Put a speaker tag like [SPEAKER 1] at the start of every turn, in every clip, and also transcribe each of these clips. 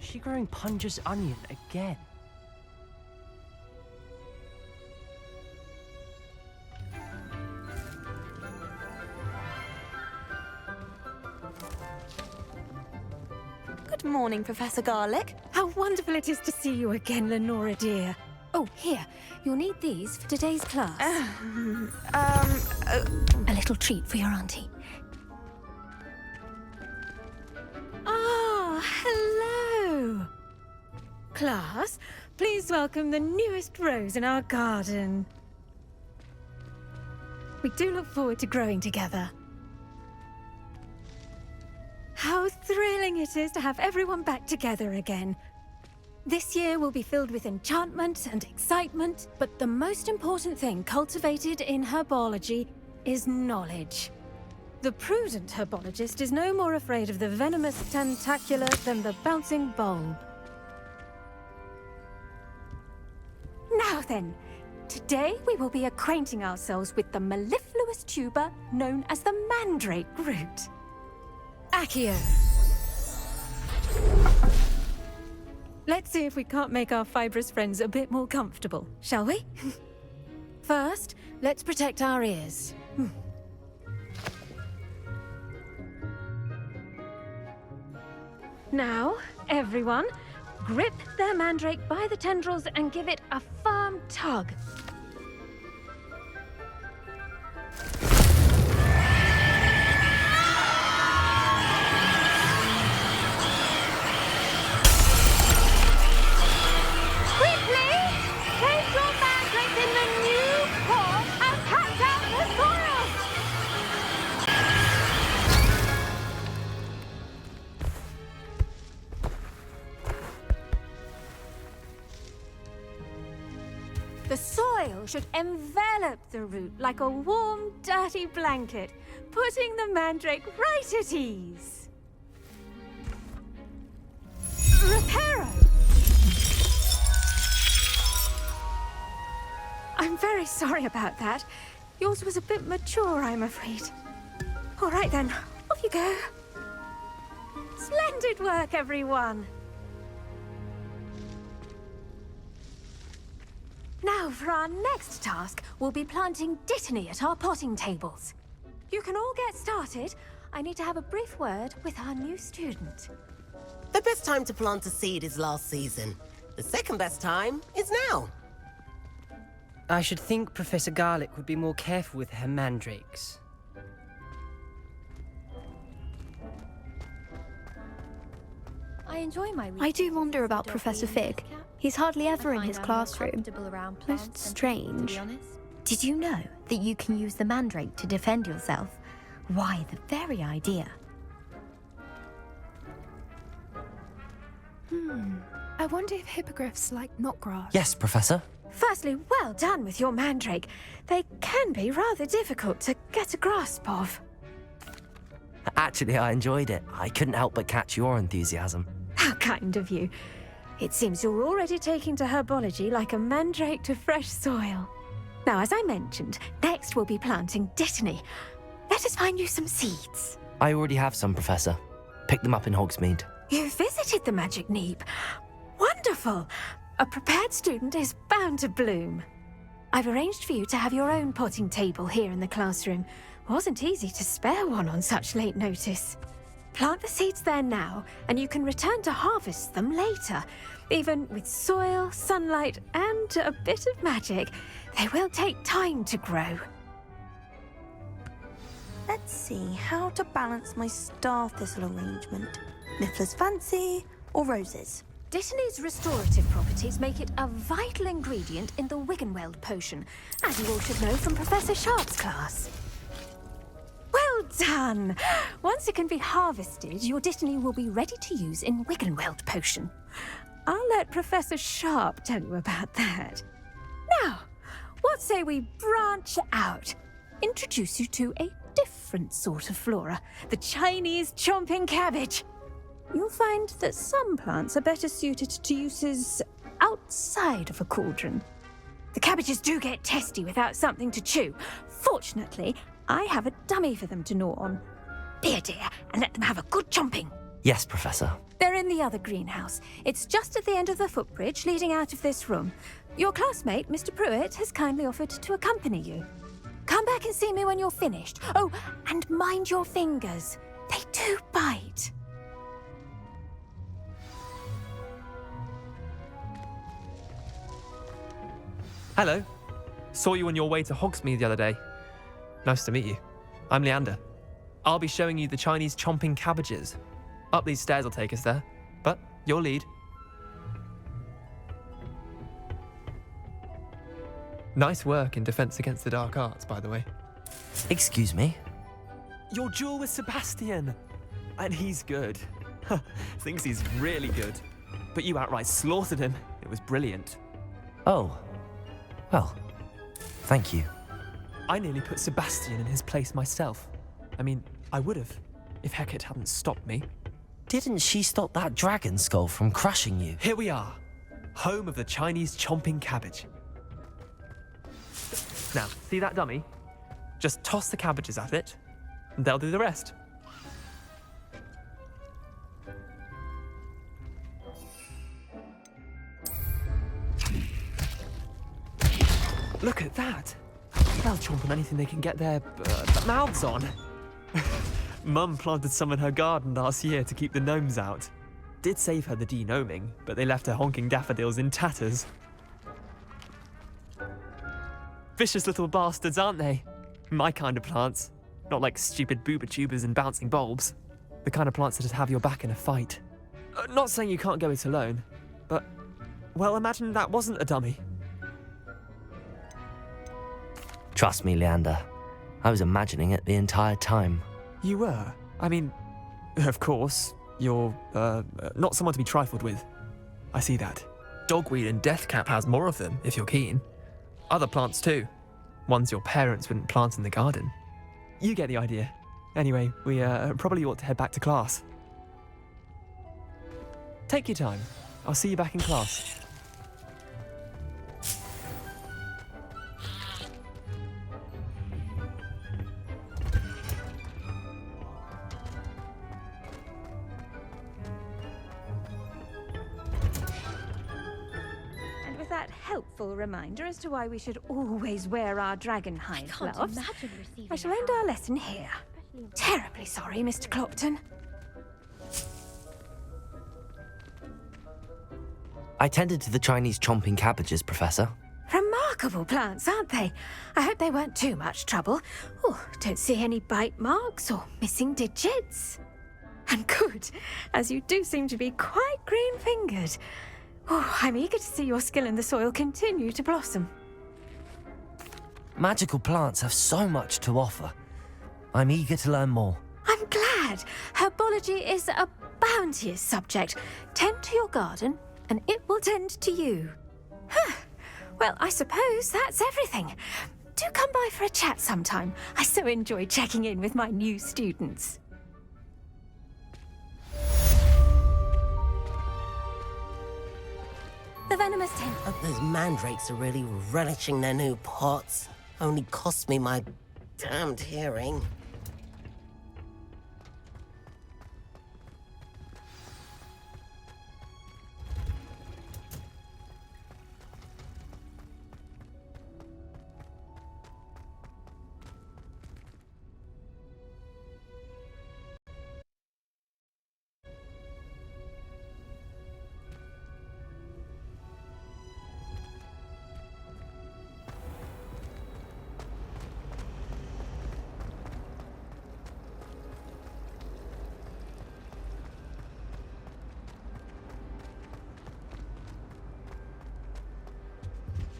[SPEAKER 1] she growing Punja's onion again?
[SPEAKER 2] Good morning, Professor Garlic.
[SPEAKER 3] How wonderful it is to see you again, Lenora dear. Oh, here. You'll need these for today's class. A little treat for your auntie. Ah, hello. Class, please welcome the newest rose in our garden. We do look forward to growing together. How thrilling it is to have everyone back together again. This year will be filled with enchantment and excitement, but the most important thing cultivated in herbology is knowledge. The prudent herbologist is no more afraid of the venomous tentacula than the bouncing bulb. Now then, today we will be acquainting ourselves with the mellifluous tuber known as the mandrake root. Accio. Let's see if we can't make our fibrous friends a bit more comfortable, shall we? First, let's protect our ears. Now, everyone, grip their mandrake by the tendrils and give it a firm tug. The soil should envelop the root like a warm, dirty blanket, putting the mandrake right at ease. Reparo! I'm very sorry about that. Yours was a bit mature, I'm afraid. All right then, off you go. Splendid work, everyone. Now, for our next task, we'll be planting dittany at our potting tables. You can all get started. I need to have a brief word with our new student.
[SPEAKER 4] The best time to plant a seed is last season. The second best time is now.
[SPEAKER 1] I should think Professor Garlic would be more careful with her mandrakes.
[SPEAKER 2] I do wonder about Professor Fig. He's hardly ever in his classroom. Most strange. Did you know that you can use the mandrake to defend yourself? Why, the very idea.
[SPEAKER 5] I wonder if hippogriffs like knotgrass.
[SPEAKER 6] Yes, Professor.
[SPEAKER 3] Firstly, well done with your mandrake. They can be rather difficult to get a grasp of.
[SPEAKER 6] Actually, I enjoyed it. I couldn't help but catch your enthusiasm.
[SPEAKER 3] How kind of you. It seems you're already taking to herbology like a mandrake to fresh soil. Now, as I mentioned, next we'll be planting dittany. Let us find you some seeds.
[SPEAKER 6] I already have some, Professor. Picked them up in Hogsmeade.
[SPEAKER 3] You visited the Magic Neep. Wonderful. A prepared student is bound to bloom. I've arranged for you to have your own potting table here in the classroom. Wasn't easy to spare one on such late notice. Plant the seeds there now, and you can return to harvest them later. Even with soil, sunlight, and a bit of magic, they will take time to grow.
[SPEAKER 2] Let's see how to balance my star thistle arrangement. Niffler's fancy or roses?
[SPEAKER 3] Dittany's restorative properties make it a vital ingredient in the Wiggenweld potion, as you all should know from Professor Sharp's class. Well done! Once it can be harvested, your dittany will be ready to use in Wiggenweld potion. I'll let Professor Sharp tell you about that. Now, what say we branch out? Introduce you to a different sort of flora, the Chinese chomping cabbage. You'll find that some plants are better suited to uses outside of a cauldron. The cabbages do get testy without something to chew. Fortunately, I have a dummy for them to gnaw on. Be a dear and let them have a good chomping.
[SPEAKER 6] Yes, Professor.
[SPEAKER 3] They're in the other greenhouse. It's just at the end of the footbridge leading out of this room. Your classmate, Mr. Pruitt, has kindly offered to accompany you. Come back and see me when you're finished. Oh, and mind your fingers. They do bite.
[SPEAKER 7] Hello. Saw you on your way to Hogsmeade the other day. Nice to meet you. I'm Leander. I'll be showing you the Chinese chomping cabbages. Up these stairs will take us there, but your lead. Nice work in Defense Against the Dark Arts, by the way.
[SPEAKER 6] Excuse me?
[SPEAKER 7] Your duel with Sebastian! And he's good. Thinks he's really good. But you outright slaughtered him. It was brilliant.
[SPEAKER 6] Oh. Well, thank you.
[SPEAKER 7] I nearly put Sebastian in his place myself. I mean, I would have, if Hecate hadn't stopped me.
[SPEAKER 6] Didn't she stop that dragon skull from crushing you?
[SPEAKER 7] Here we are, home of the Chinese chomping cabbage. Now, see that dummy? Just toss the cabbages at it, and they'll do the rest. Look at that! They'll chomp on anything they can get their mouths on. Mum planted some in her garden last year to keep the gnomes out. Did save her the de-gnoming, but they left her honking daffodils in tatters. Vicious little bastards, aren't they? My kind of plants. Not like stupid booba tubers and bouncing bulbs. The kind of plants that just have your back in a fight. Not saying you can't go it alone, but, well, imagine that wasn't a dummy.
[SPEAKER 6] Trust me, Leander. I was imagining it the entire time.
[SPEAKER 7] You were? I mean, of course, you're, not someone to be trifled with. I see that. Dogweed and deathcap has more of them, if you're keen. Other plants too. Ones your parents wouldn't plant in the garden. You get the idea. Anyway, we probably ought to head back to class. Take your time. I'll see you back in class.
[SPEAKER 3] Helpful reminder as to why we should always wear our dragon hide gloves. I shall end our lesson here. Terribly sorry, Mr. Clopton.
[SPEAKER 6] I tended to the Chinese chomping cabbages, Professor.
[SPEAKER 3] Remarkable plants, aren't they? I hope they weren't too much trouble. Oh, don't see any bite marks or missing digits. And good, as you do seem to be quite green-fingered. Oh, I'm eager to see your skill in the soil continue to blossom.
[SPEAKER 6] Magical plants have so much to offer. I'm eager to learn more.
[SPEAKER 3] I'm glad. Herbology is a bounteous subject. Tend to your garden, and it will tend to you. Huh. Well, I suppose that's everything. Do come by for a chat sometime. I so enjoy checking in with my new students. The venomous
[SPEAKER 4] Those mandrakes are really relishing their new pots. Only cost me my damned hearing.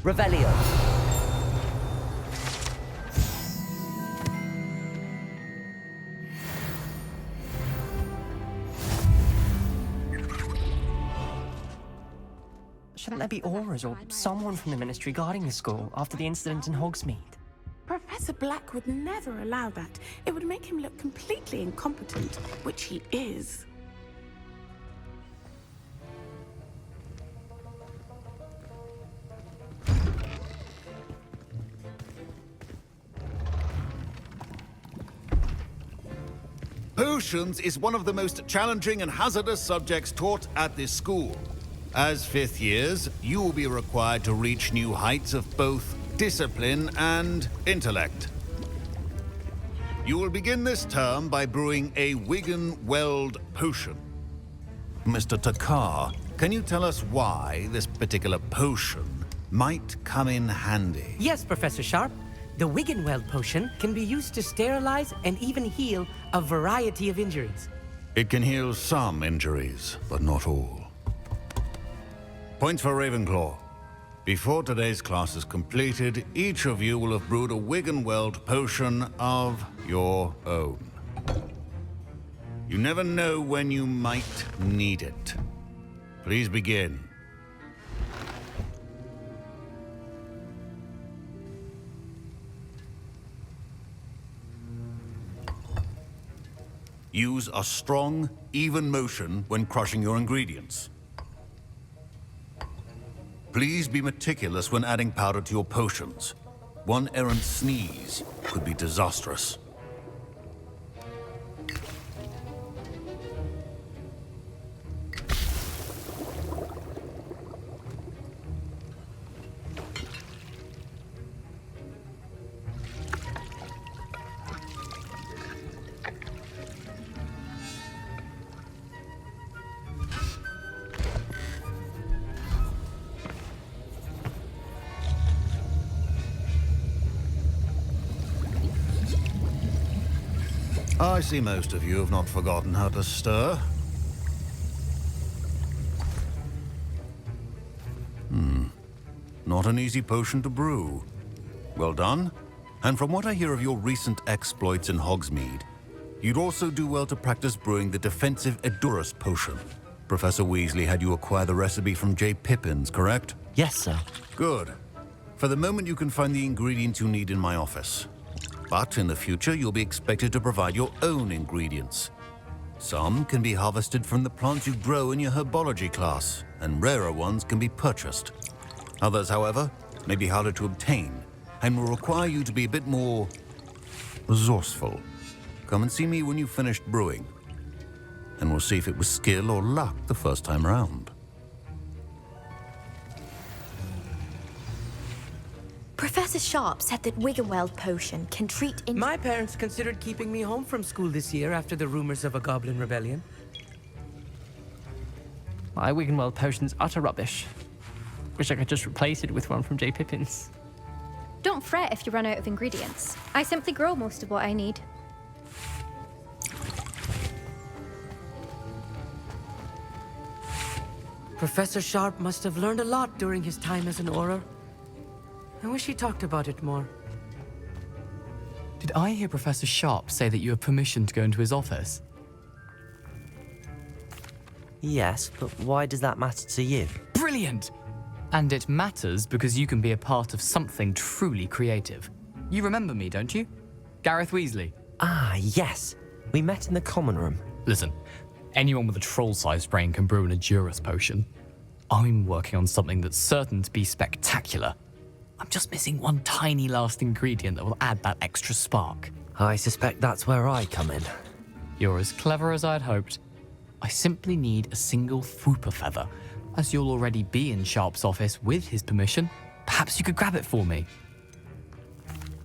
[SPEAKER 6] Revelio.
[SPEAKER 1] Shouldn't there be auras or someone from the Ministry guarding the school after the incident in Hogsmeade?
[SPEAKER 8] Professor Black would never allow that. It would make him look completely incompetent, which he is.
[SPEAKER 9] Potions is one of the most challenging and hazardous subjects taught at this school. As fifth years, you will be required to reach new heights of both discipline and intellect. You will begin this term by brewing a Wiggenweld potion. Mr. Takar, can you tell us why this particular potion might come in handy?
[SPEAKER 1] Yes, Professor Sharp. The Wiggenweld potion can be used to sterilize and even heal a variety of injuries.
[SPEAKER 9] It can heal some injuries, but not all. Points for Ravenclaw. Before today's class is completed, each of you will have brewed a Wiggenweld potion of your own. You never know when you might need it. Please begin. Use a strong, even motion when crushing your ingredients. Please be meticulous when adding powder to your potions. One errant sneeze could be disastrous. I see most of you have not forgotten how to stir. Not an easy potion to brew. Well done. And from what I hear of your recent exploits in Hogsmeade, you'd also do well to practice brewing the defensive Edurus potion. Professor Weasley had you acquire the recipe from J. Pippin's, correct?
[SPEAKER 6] Yes, sir.
[SPEAKER 9] Good. For the moment, you can find the ingredients you need in my office. But in the future, you'll be expected to provide your own ingredients. Some can be harvested from the plants you grow in your Herbology class, and rarer ones can be purchased. Others, however, may be harder to obtain, and will require you to be a bit more resourceful. Come and see me when you've finished brewing, and we'll see if it was skill or luck the first time around.
[SPEAKER 2] Professor Sharp said that Wiggenweld potion can treat
[SPEAKER 1] My parents considered keeping me home from school this year after the rumors of a goblin rebellion.
[SPEAKER 10] My Wiggenweld potion's utter rubbish. Wish I could just replace it with one from J. Pippin's.
[SPEAKER 3] Don't fret if you run out of ingredients. I simply grow most of what I need.
[SPEAKER 1] Professor Sharp must have learned a lot during his time as an Auror. I wish he talked about it more.
[SPEAKER 10] Did I hear Professor Sharp say that you have permission to go into his office?
[SPEAKER 6] Yes, but why does that matter to you?
[SPEAKER 10] Brilliant! And it matters because you can be a part of something truly creative. You remember me, don't you? Gareth Weasley.
[SPEAKER 6] Ah, yes. We met in the common room.
[SPEAKER 10] Listen, anyone with a troll-sized brain can brew an Edurus potion. I'm working on something that's certain to be spectacular. I'm just missing one tiny last ingredient that will add that extra spark.
[SPEAKER 6] I suspect that's where I come in.
[SPEAKER 10] You're as clever as I'd hoped. I simply need a single Fwooper feather. As you'll already be in Sharp's office with his permission, perhaps you could grab it for me.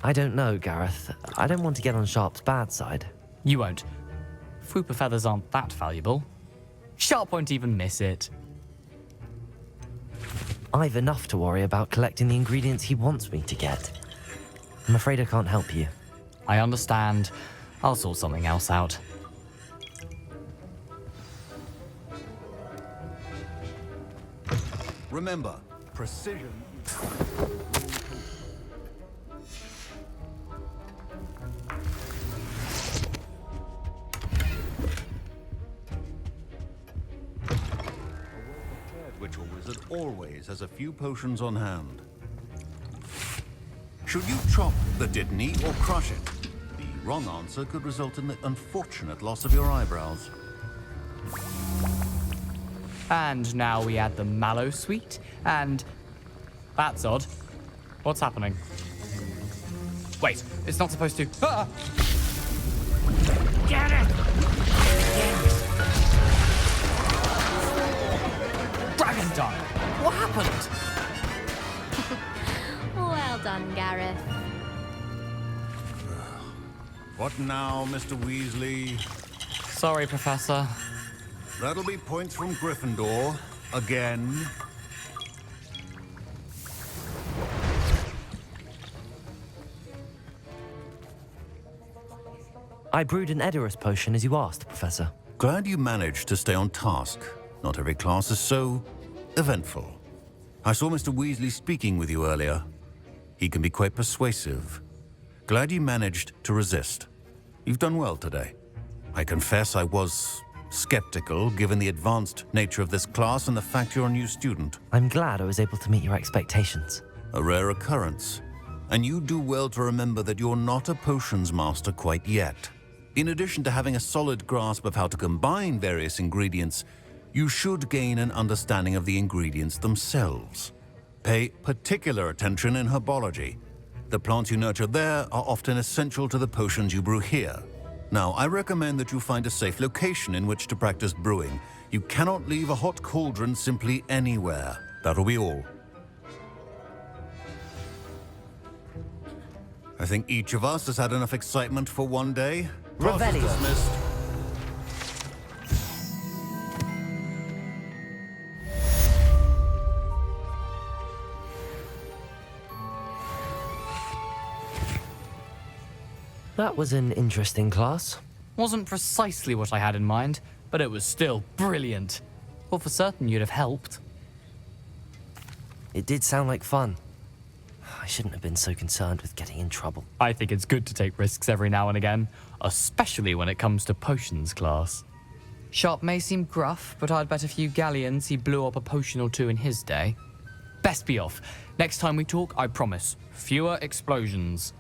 [SPEAKER 6] I don't know, Gareth. I don't want to get on Sharp's bad side.
[SPEAKER 10] You won't. Fwooper feathers aren't that valuable. Sharp won't even miss it.
[SPEAKER 6] I've enough to worry about collecting the ingredients he wants me to get. I'm afraid I can't help you.
[SPEAKER 10] I understand. I'll sort something else out.
[SPEAKER 9] Remember, precision. Ritual wizard always has a few potions on hand. Should you chop the Dittany or crush it? The wrong answer could result in the unfortunate loss of your eyebrows.
[SPEAKER 10] And now we add the mallow sweet, and... That's odd. What's happening? Wait, it's not supposed to... Ah!
[SPEAKER 1] Get it!
[SPEAKER 10] done? What happened?
[SPEAKER 2] Well done, Gareth.
[SPEAKER 9] What now, Mr. Weasley?
[SPEAKER 10] Sorry, Professor.
[SPEAKER 9] That'll be points from Gryffindor. Again.
[SPEAKER 6] I brewed an Edurus potion as you asked, Professor.
[SPEAKER 9] Glad you managed to stay on task. Not every class is so eventful. I saw Mr. Weasley speaking with you earlier. He can be quite persuasive. Glad you managed to resist. You've done well today. I confess I was skeptical, given the advanced nature of this class and the fact you're a new student.
[SPEAKER 6] I'm glad I was able to meet your expectations.
[SPEAKER 9] A rare occurrence. And you do well to remember that you're not a potions master quite yet. In addition to having a solid grasp of how to combine various ingredients, you should gain an understanding of the ingredients themselves. Pay particular attention in herbology. The plants you nurture there are often essential to the potions you brew here. Now, I recommend that you find a safe location in which to practice brewing. You cannot leave a hot cauldron simply anywhere. That'll be all. I think each of us has had enough excitement for one day. Class is dismissed.
[SPEAKER 6] That was an interesting class.
[SPEAKER 10] Wasn't precisely what I had in mind, but it was still brilliant. Well, for certain you'd have helped.
[SPEAKER 6] It did sound like fun. I shouldn't have been so concerned with getting in trouble.
[SPEAKER 10] I think it's good to take risks every now and again, especially when it comes to potions class. Sharp may seem gruff, but I'd bet a few galleons he blew up a potion or two in his day. Best be off. Next time we talk, I promise, fewer explosions.